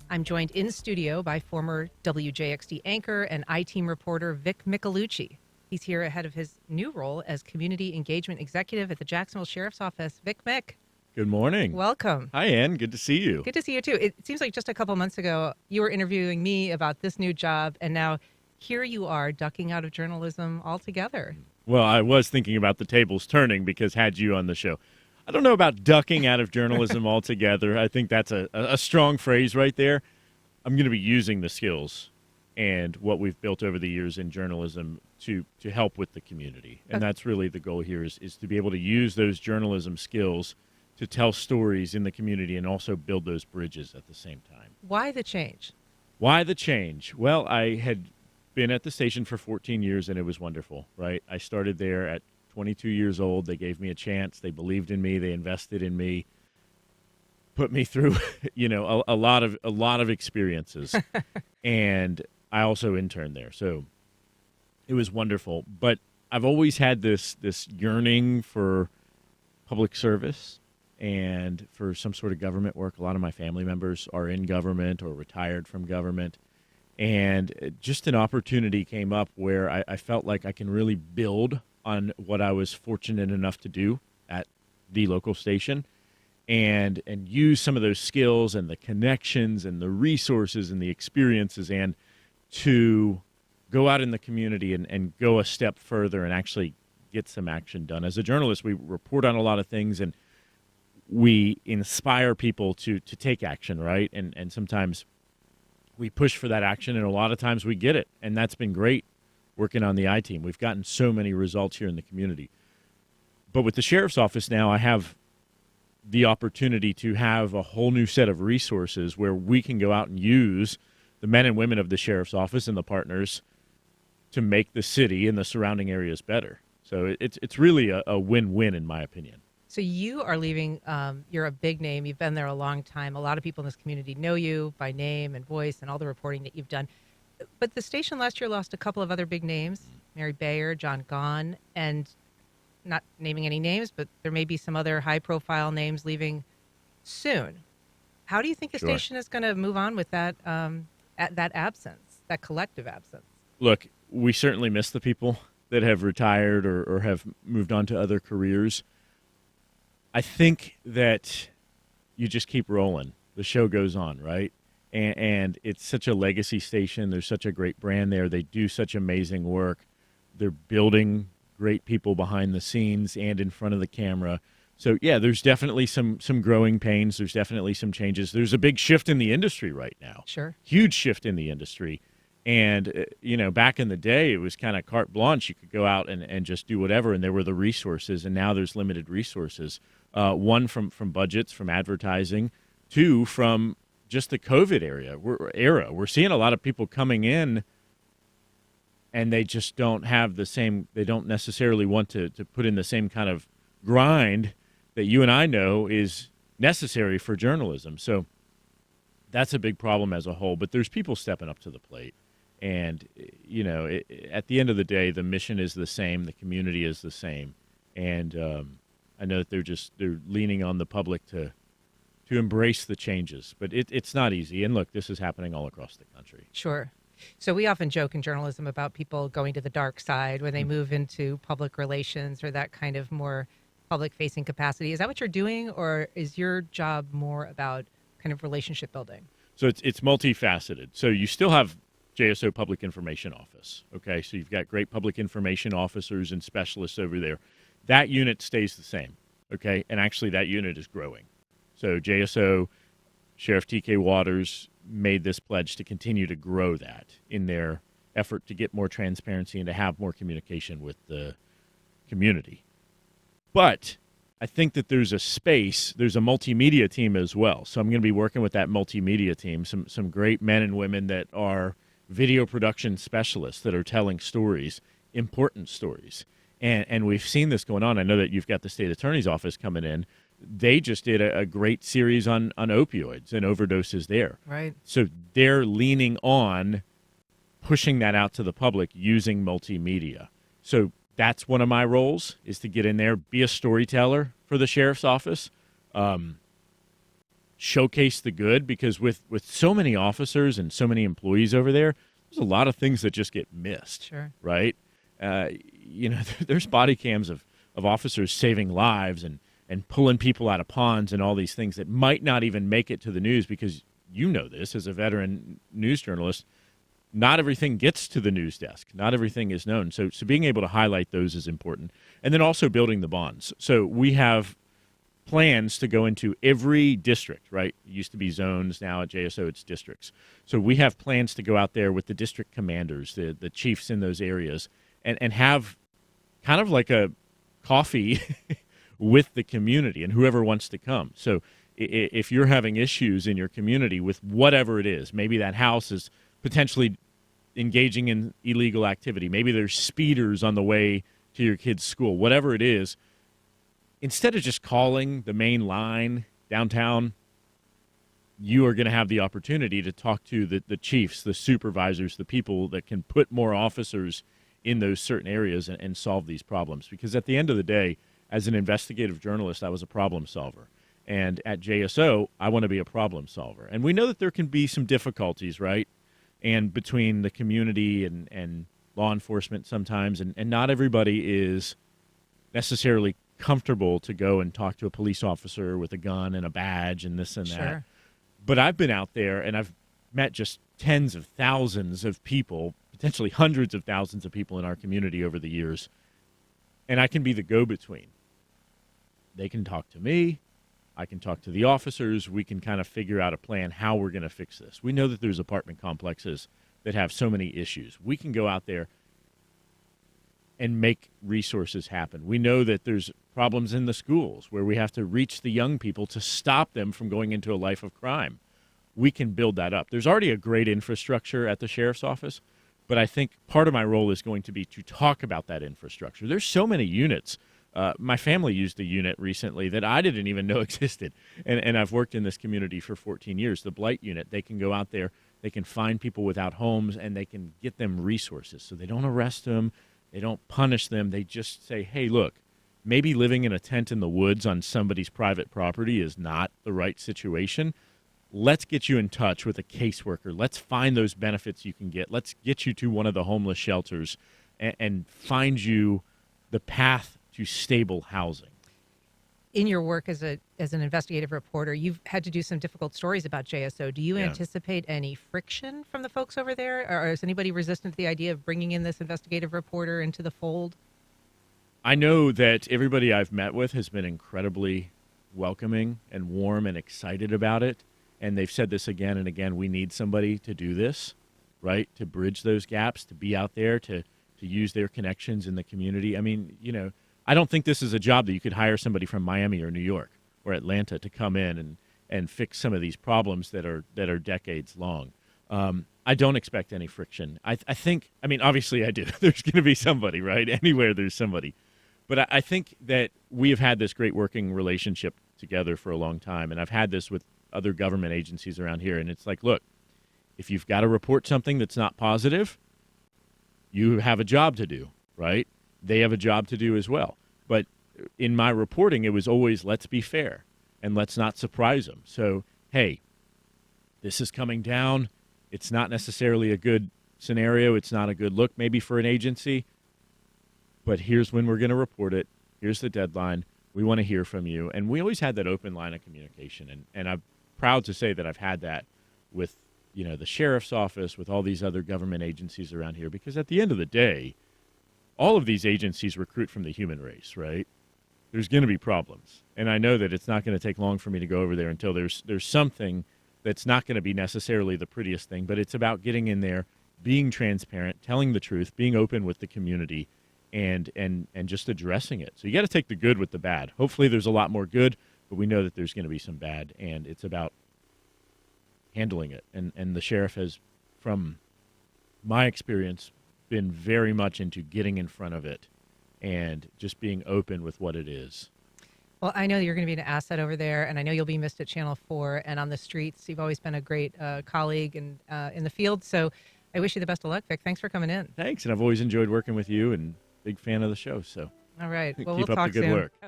I'm joined in studio by former WJXT anchor and I-Team reporter Vic Micolucci. He's here ahead of his new role as Community Engagement Executive at the Jacksonville Sheriff's Office. Vic Mick, Good morning. welcome. Hi, Ann. Good to see you. Good to see you, too. It seems like just a couple months ago, you were interviewing me about this new job, and now here you are ducking out of journalism altogether. Well, I was thinking about the tables turning because had you on the show. I don't know about ducking out of journalism altogether. I think that's a strong phrase right there. I'm going to be using the skills and what we've built over the years in journalism to help with the community. And that's really the goal here is to be able to use those journalism skills to tell stories in the community and also build those bridges at the same time. Why the change? Why the change? Well, I had been at the station for 14 years, and it was wonderful, right? I started there at 22 years old. They gave me a chance. They believed in me. They invested in me, put me through, a lot of experiences. And I also interned there. So it was wonderful. But I've always had this yearning for public service and for some sort of government work. A lot of my family members are in government or retired from government. And just an opportunity came up where I felt like I can really build on what I was fortunate enough to do at the local station and use some of those skills and the connections and the resources and the experiences and to go out in the community and go a step further and actually get some action done. As a journalist, we report on a lot of things and we inspire people to take action, right? And sometimes we push for that action, and a lot of times we get it, and that's been great working on the I-Team. We've gotten so many results here in the community. But with the Sheriff's Office now, I have the opportunity to have a whole new set of resources where we can go out and use the men and women of the Sheriff's Office and the partners to make the city and the surrounding areas better. So it's really a win-win in my opinion. So you are leaving, you're a big name, you've been there a long time. A lot of people in this community know you by name and voice and all the reporting that you've done. But the station last year lost a couple of other big names, Mary Bayer, John Gahn, and not naming any names, but there may be some other high-profile names leaving soon. How do you think the station is going to move on with that that absence, that collective absence? Look, we certainly miss the people that have retired or have moved on to other careers. I think that you just keep rolling. The show goes on, right? And it's such a legacy station. There's such a great brand there. They do such amazing work. They're building great people behind the scenes and in front of the camera. So, yeah, there's definitely some growing pains. There's definitely some changes. There's a big shift in the industry right now. Sure. Huge shift in the industry. And, back in the day, it was kind of carte blanche. You could go out and just do whatever, and there were the resources. And now there's limited resources. One, from budgets, from advertising. Two, from just the COVID era. We're seeing a lot of people coming in, and they just don't have the same, they don't necessarily want to put in the same kind of grind that you and I know is necessary for journalism. So that's a big problem as a whole. But there's people stepping up to the plate. And, at the end of the day, the mission is the same. The community is the same. And I know that they're leaning on the public to embrace the changes. But it's not easy. And, look, this is happening all across the country. Sure. So we often joke in journalism about people going to the dark side when they move into public relations or that kind of more public-facing capacity. Is that what you're doing, or is your job more about kind of relationship building? So it's multifaceted. So you still have JSO Public Information Office, okay? So you've got great public information officers and specialists over there. That unit stays the same, okay? And actually that unit is growing. So JSO, Sheriff T.K. Waters made this pledge to continue to grow that in their effort to get more transparency and to have more communication with the community. But I think that there's a multimedia team as well. So I'm going to be working with that multimedia team, some great men and women that are video production specialists that are telling stories, important stories. And we've seen this going on. I know that you've got the state attorney's office coming in. They just did a great series on opioids and overdoses there. Right. So they're leaning on pushing that out to the public using multimedia. So that's one of my roles, is to get in there, be a storyteller for the sheriff's office, showcase the good, because with so many officers and so many employees over there, there's a lot of things that just get missed. Sure. Right? There's body cams of officers saving lives and pulling people out of ponds and all these things that might not even make it to the news, because you know this as a veteran news journalist. Not everything gets to the news desk. Not everything is known. So being able to highlight those is important. And then also building the bonds. So we have plans to go into every district, right? It used to be zones. Now at JSO, it's districts. So we have plans to go out there with the district commanders, the chiefs in those areas, and have kind of like a coffee with the community and whoever wants to come. So if you're having issues in your community with whatever it is, maybe that house is potentially engaging in illegal activity, maybe there's speeders on the way to your kid's school, whatever it is, instead of just calling the main line downtown, you are going to have the opportunity to talk to the chiefs, the supervisors, the people that can put more officers in those certain areas and solve these problems. Because at the end of the day, as an investigative journalist, I was a problem solver. And at JSO, I want to be a problem solver. And we know that there can be some difficulties, right? And between the community and law enforcement sometimes, and not everybody is necessarily comfortable to go and talk to a police officer with a gun and a badge and this and that. Sure. But I've been out there and I've met just tens of thousands of people, potentially hundreds of thousands of people in our community over the years, and I can be the go-between. They can talk to me. I can talk to the officers. We can kind of figure out a plan how we're going to fix this. We know that there's apartment complexes that have so many issues. We can go out there and make resources happen. We know that there's problems in the schools where we have to reach the young people to stop them from going into a life of crime. We can build that up. There's already a great infrastructure at the sheriff's office, but I think part of my role is going to be to talk about that infrastructure. There's so many units. My family used a unit recently that I didn't even know existed, and I've worked in this community for 14 years, the Blight Unit. They can go out there, they can find people without homes, and they can get them resources. So they don't arrest them, they don't punish them, they just say, hey, look, maybe living in a tent in the woods on somebody's private property is not the right situation. Let's get you in touch with a caseworker. Let's find those benefits you can get. Let's get you to one of the homeless shelters and find you the path to stable housing. In your work as an investigative reporter, you've had to do some difficult stories about JSO. Do you anticipate any friction from the folks over there? Or is anybody resistant to the idea of bringing in this investigative reporter into the fold? I know that everybody I've met with has been incredibly welcoming and warm and excited about it. And they've said this again and again, we need somebody to do this, right? To bridge those gaps, to be out there, to use their connections in the community. I mean, I don't think this is a job that you could hire somebody from Miami or New York or Atlanta to come in and fix some of these problems that are decades long. I don't expect any friction. I think, obviously I do. There's going to be somebody, right? Anywhere there's somebody. But I think that we have had this great working relationship together for a long time, and I've had this with other government agencies around here, and it's like, look, if you've got to report something that's not positive, you have a job to do, right? They have a job to do as well. But in my reporting, it was always, let's be fair and let's not surprise them. So, hey, this is coming down. It's not necessarily a good scenario. It's not a good look maybe for an agency. But here's when we're going to report it. Here's the deadline. We want to hear from you. And we always had that open line of communication. And I'm proud to say that I've had that with, the sheriff's office, with all these other government agencies around here. Because at the end of the day, all of these agencies recruit from the human race, right? There's going to be problems. And I know that it's not going to take long for me to go over there until there's something that's not going to be necessarily the prettiest thing, but it's about getting in there, being transparent, telling the truth, being open with the community, and just addressing it. So you got to take the good with the bad. Hopefully there's a lot more good, but we know that there's going to be some bad, and it's about handling it. And the sheriff has, from my experience, been very much into getting in front of it and just being open with what it is. Well, I know you're going to be an asset over there, and I know you'll be missed at Channel 4 and on the streets. You've always been a great colleague and in the field, so I wish you the best of luck, Vic. Thanks for coming in. Thanks, and I've always enjoyed working with you and big fan of the show, so all right. Well, keep we'll up talk the good soon. work.